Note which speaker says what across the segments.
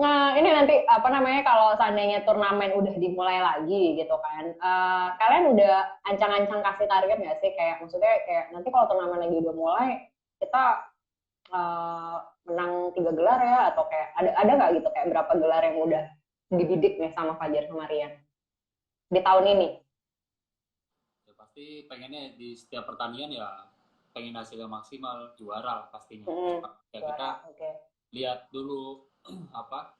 Speaker 1: Nah, ini nanti apa namanya kalau seandainya turnamen udah dimulai lagi gitu kan, kalian udah ancang-ancang kasih target nggak sih? Kayak maksudnya kayak nanti kalau turnamen lagi udah mulai, kita eh, menang 3 gelar ya, atau kayak ada nggak gitu kayak berapa gelar yang udah dibidik nih sama Fajar sama Rian di tahun ini?
Speaker 2: Ya pasti pengennya di setiap pertandingan ya pengen hasilnya maksimal, juara pastinya.
Speaker 1: Hmm,
Speaker 2: Cuma ya kita
Speaker 1: juara, oke.
Speaker 2: lihat dulu apa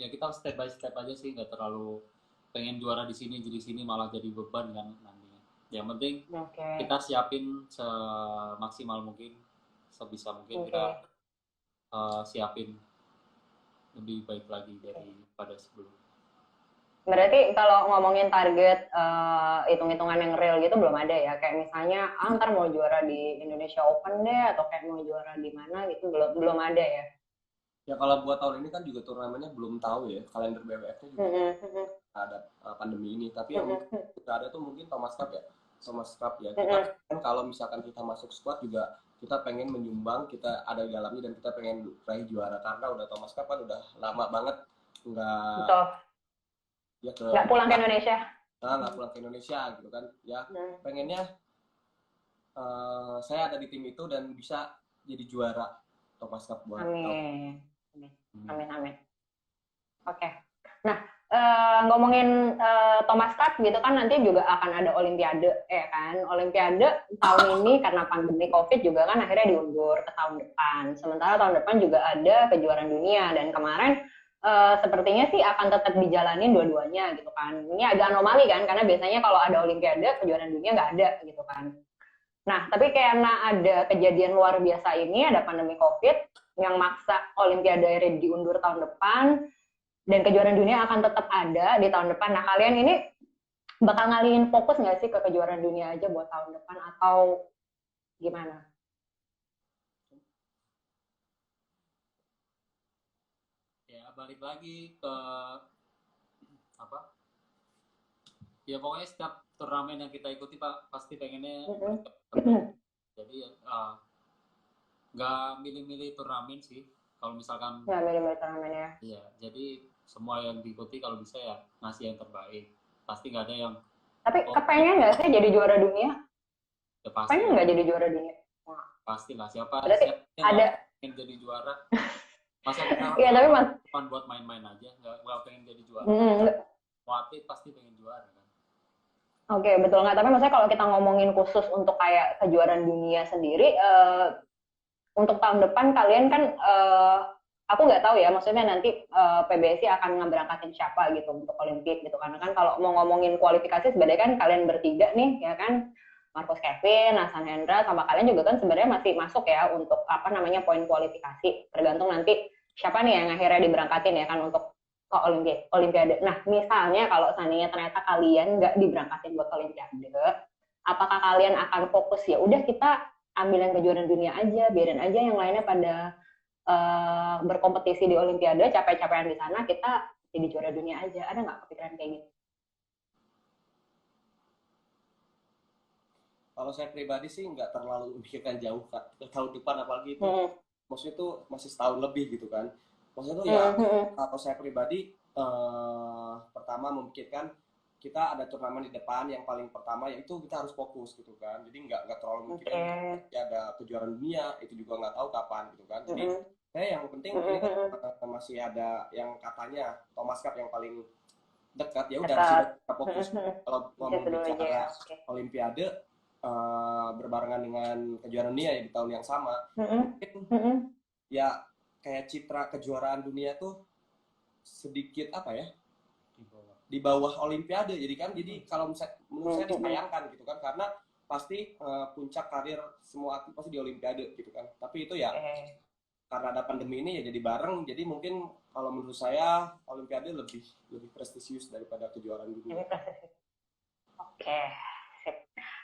Speaker 2: ya, kita step by step aja sih, nggak terlalu pengen juara di sini jadi sini malah jadi beban kan nantinya. Yang penting
Speaker 1: Oke,
Speaker 2: kita siapin semaksimal mungkin, sebisa mungkin kita
Speaker 1: oke.
Speaker 2: siapin lebih baik lagi daripada sebelumnya.
Speaker 1: Berarti kalau ngomongin target hitung-hitungan yang real gitu belum ada ya? Kayak misalnya, ntar mau juara di Indonesia Open deh, atau kayak mau juara di mana gitu, belum belum ada ya?
Speaker 3: Ya kalau buat tahun ini kan juga turnamennya belum tahu ya, kalender BWF-nya juga
Speaker 1: Mhm, mhm,
Speaker 3: ada pandemi ini. Tapi yang mungkin
Speaker 1: mhm,
Speaker 3: kita ada tuh mungkin Thomas Cup ya. Thomas Cup ya. Kita
Speaker 1: mhm.
Speaker 3: kan kalau misalkan kita masuk squad juga kita pengen menyumbang, kita ada di dalamnya dan kita pengen raih juara karena udah Thomas Cup kan udah lama banget nggak
Speaker 1: Betul.
Speaker 3: ya ke
Speaker 1: Nggak pulang ke Indonesia.
Speaker 3: nggak pulang ke Indonesia gitu kan. Ya
Speaker 1: Hmm.
Speaker 3: pengennya saya ada di tim itu dan bisa jadi juara Thomas Cup buat tahun.
Speaker 1: Amin. Amin.
Speaker 2: Hmm.
Speaker 1: Amin, amin. Oke. Nah, ngomongin Thomas Cup gitu kan nanti juga akan ada Olimpiade, ya kan? Olimpiade tahun ini karena pandemi COVID juga kan akhirnya diundur ke tahun depan. Sementara tahun depan juga ada kejuaraan dunia dan kemarin sepertinya sih akan tetap dijalanin dua-duanya gitu kan. Ini agak anomali kan karena biasanya kalau ada Olimpiade kejuaraan dunia nggak ada gitu kan. Nah, tapi karena ada kejadian luar biasa ini, ada pandemi COVID yang maksa Olimpiade akhirnya diundur tahun depan, dan kejuaraan dunia akan tetap ada di tahun depan. Nah, kalian ini bakal ngalihin fokus nggak sih ke kejuaraan dunia aja buat tahun depan atau gimana?
Speaker 2: Ya balik lagi ke apa, ya pokoknya setiap turnamen yang kita ikuti pak pasti pengennya terbaik. Jadi nggak milih-milih turnamen sih kalau misalkan.
Speaker 1: Nggak milih-milih turnamen ya.
Speaker 2: Iya, jadi semua yang diikuti kalau bisa ya ngasih yang terbaik. Pasti nggak ada yang
Speaker 1: Tapi
Speaker 2: oh
Speaker 1: kepengen nggak sih jadi juara dunia?
Speaker 2: ya pasti
Speaker 1: Pengen
Speaker 2: lah,
Speaker 1: nggak jadi juara dunia? Wah,
Speaker 2: pasti lah. Siapa
Speaker 1: berarti
Speaker 2: siapa yang nggak
Speaker 1: ada,
Speaker 2: pengen jadi juara? Masa kita
Speaker 1: ya tapi mas,
Speaker 2: cuma buat main-main aja, nggak pengen jadi juara?
Speaker 1: hmm,
Speaker 2: Mau atlet pasti pengen juara kan?
Speaker 1: oke, betul nggak? Tapi maksudnya kalau kita ngomongin khusus untuk kayak kejuaraan dunia sendiri, untuk tahun depan kalian kan, aku nggak tahu ya, maksudnya nanti PBSI akan ngeberangkatin siapa gitu untuk Olimpik gitu, karena kan kalau mau ngomongin kualifikasi sebenarnya kan kalian bertiga nih ya kan, Marcus Kevin, Hasan Hendra sama kalian juga kan sebenarnya masih masuk ya untuk apa namanya poin kualifikasi, tergantung nanti siapa nih yang akhirnya diberangkatin ya kan untuk ke Olimpiade. Nah misalnya kalau seandainya ternyata kalian nggak diberangkatin buat Olimpiade, apakah kalian akan fokus ya udah kita ambil yang kejuaraan dunia aja, biarin aja yang lainnya pada berkompetisi di Olimpiade, capek-capekan di sana, kita jadi juara dunia aja. Ada nggak kepikiran kayak gitu?
Speaker 3: Kalau saya pribadi sih nggak terlalu memikirkan jauh Kak, ke tahun depan apalagi itu
Speaker 1: Hmm.
Speaker 3: maksudnya itu masih setahun lebih gitu kan. Maksudnya tuh ya
Speaker 1: Hmm, hmm,
Speaker 3: kalau saya pribadi pertama memikirkan kita ada turnamen di depan yang paling pertama yaitu kita harus fokus gitu kan. Jadi nggak terlalu
Speaker 1: oke.
Speaker 3: mikirin ya ada kejuaraan dunia itu juga nggak tahu kapan gitu kan. Jadi
Speaker 1: Hmm,
Speaker 3: saya yang penting ini kan
Speaker 1: hmm,
Speaker 3: masih ada yang katanya Thomas Cup yang paling dekat ya udah di situ
Speaker 1: dekat.
Speaker 3: kita fokus. Kalau
Speaker 1: Di
Speaker 3: ngomong
Speaker 1: situ dulu aja ya,
Speaker 3: bicara
Speaker 1: oke.
Speaker 3: Olimpiade berbarengan dengan kejuaraan dunia ya di tahun yang sama
Speaker 1: Hmm,
Speaker 3: mungkin
Speaker 1: hmm,
Speaker 3: ya kayak citra kejuaraan dunia tuh sedikit apa ya
Speaker 2: Di bawah.
Speaker 3: di bawah Olimpiade jadi kan jadi kalau menurut saya
Speaker 1: hmm,
Speaker 3: disayangkan gitu kan karena pasti puncak karir semua atlet pasti di Olimpiade gitu kan tapi itu ya
Speaker 1: oke.
Speaker 3: karena ada pandemi ini ya jadi bareng jadi mungkin kalau menurut saya Olimpiade lebih lebih prestisius daripada kejuaraan
Speaker 1: Ini
Speaker 3: dunia.
Speaker 1: prestasi. Oke, sip.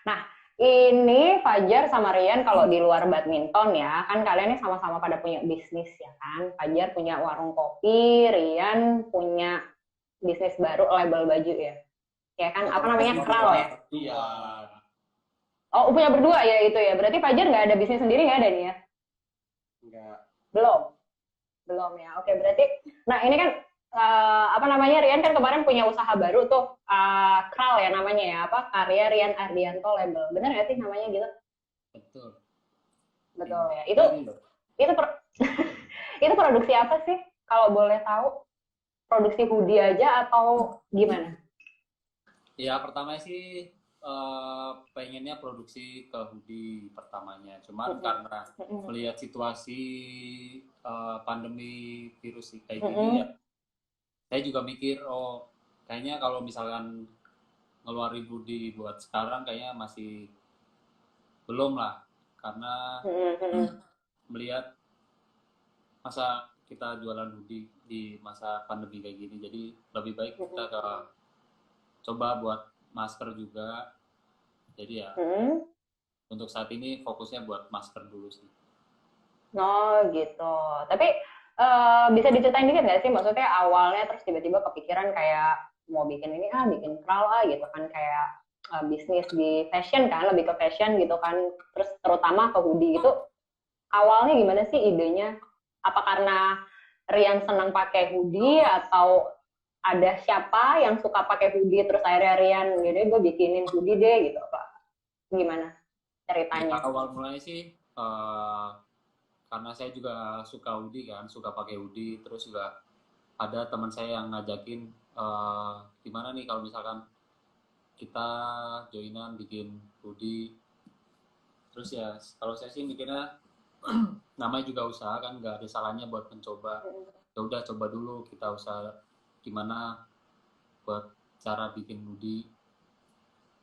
Speaker 1: Nah, ini Fajar sama Rian kalau di luar badminton ya, kan kalian ini sama-sama pada punya bisnis ya kan. Fajar punya warung kopi, Rian punya bisnis baru label baju ya. Ya kan, apa
Speaker 3: Kalau
Speaker 1: namanya?
Speaker 3: kopi juga
Speaker 1: Kral ya.
Speaker 3: iya
Speaker 1: Oh, punya berdua ya itu ya. Berarti Fajar nggak ada bisnis sendiri nggak ada nih ya?
Speaker 3: enggak
Speaker 1: Belum. Belum ya. Oke, berarti nah ini kan apa namanya, Rian kan kemarin punya usaha baru tuh, Kral ya namanya ya, apa, Karya Rian Ardianto Label. Bener nggak sih namanya gitu?
Speaker 2: Betul.
Speaker 1: Betul ya.
Speaker 2: Ini
Speaker 1: Itu itu produksi apa sih? Kalau boleh tahu, produksi hoodie aja atau gimana?
Speaker 2: ya pertama sih pengennya produksi ke hoodie pertamanya. Cuman
Speaker 1: Mm-mm.
Speaker 2: karena
Speaker 1: Mm-mm.
Speaker 2: melihat situasi pandemi virus kayak gini ya,
Speaker 1: Mm-mm.
Speaker 2: saya juga mikir oh kayaknya kalau misalkan ngeluarin hoodie buat sekarang kayaknya masih belum lah karena
Speaker 1: Mm-mm.
Speaker 2: melihat masa kita jualan hoodie di masa pandemi kayak gini jadi lebih baik kita
Speaker 1: Mm-mm.
Speaker 2: coba buat masker juga jadi ya
Speaker 1: Mm-mm.
Speaker 2: untuk saat ini fokusnya buat masker dulu sih.
Speaker 1: Oh gitu. Tapi bisa diceritain dikit nggak sih? Maksudnya awalnya terus tiba-tiba kepikiran kayak mau bikin ini bikin kral gitu kan, kayak bisnis di fashion kan, lebih ke fashion gitu kan. Terus terutama ke hoodie itu awalnya gimana sih idenya? Apa karena Rian senang pakai hoodie atau ada siapa yang suka pakai hoodie terus akhirnya Rian gini gue bikinin hoodie deh gitu apa? Gimana
Speaker 2: Ya
Speaker 1: ceritanya?
Speaker 2: awal mulai sih karena saya juga suka hoodie kan, suka pakai hoodie, terus juga ada teman saya yang ngajakin gimana nih kalau misalkan kita joinan bikin hoodie. Terus ya kalau saya sih mikirnya namanya juga usaha kan nggak ada salahnya buat mencoba. Ya udah coba dulu kita usaha gimana buat cara bikin hoodie.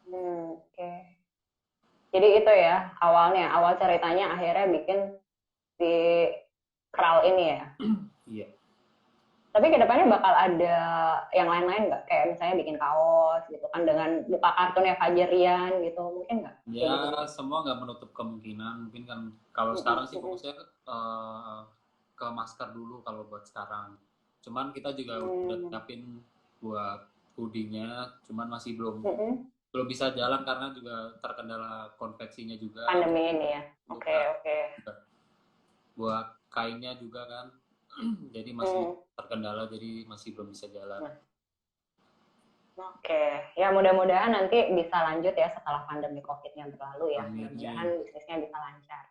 Speaker 1: Oke. Jadi itu ya awalnya, awal ceritanya akhirnya bikin si kral ini ya.
Speaker 2: Iya.
Speaker 1: Tapi kedepannya bakal ada yang lain-lain nggak? Kayak misalnya bikin kaos gitu kan dengan muka kartunnya Fajrian gitu, mungkin nggak? Kayak
Speaker 2: Ya
Speaker 1: gitu-gitu.
Speaker 2: semua nggak menutup kemungkinan. Mungkin kan kalau sekarang sih fokusnya ke masker dulu kalau buat sekarang. Cuman kita juga udah
Speaker 1: Hmm.
Speaker 2: siapin buat hoodie-nya, cuman masih belum
Speaker 1: Mm-mm.
Speaker 2: belum bisa jalan karena juga terkendala konveksinya juga
Speaker 1: Pandemi ini ya.
Speaker 2: untuk
Speaker 1: Oke, oke.
Speaker 2: buat kainnya juga kan jadi masih
Speaker 1: Hmm.
Speaker 2: terkendala jadi masih belum bisa jalan.
Speaker 1: Nah, oke. Ya mudah-mudahan nanti bisa lanjut ya setelah pandemi COVID-nya berlalu ya.
Speaker 2: Amin.
Speaker 1: Mudah-mudahan bisnisnya bisa lancar.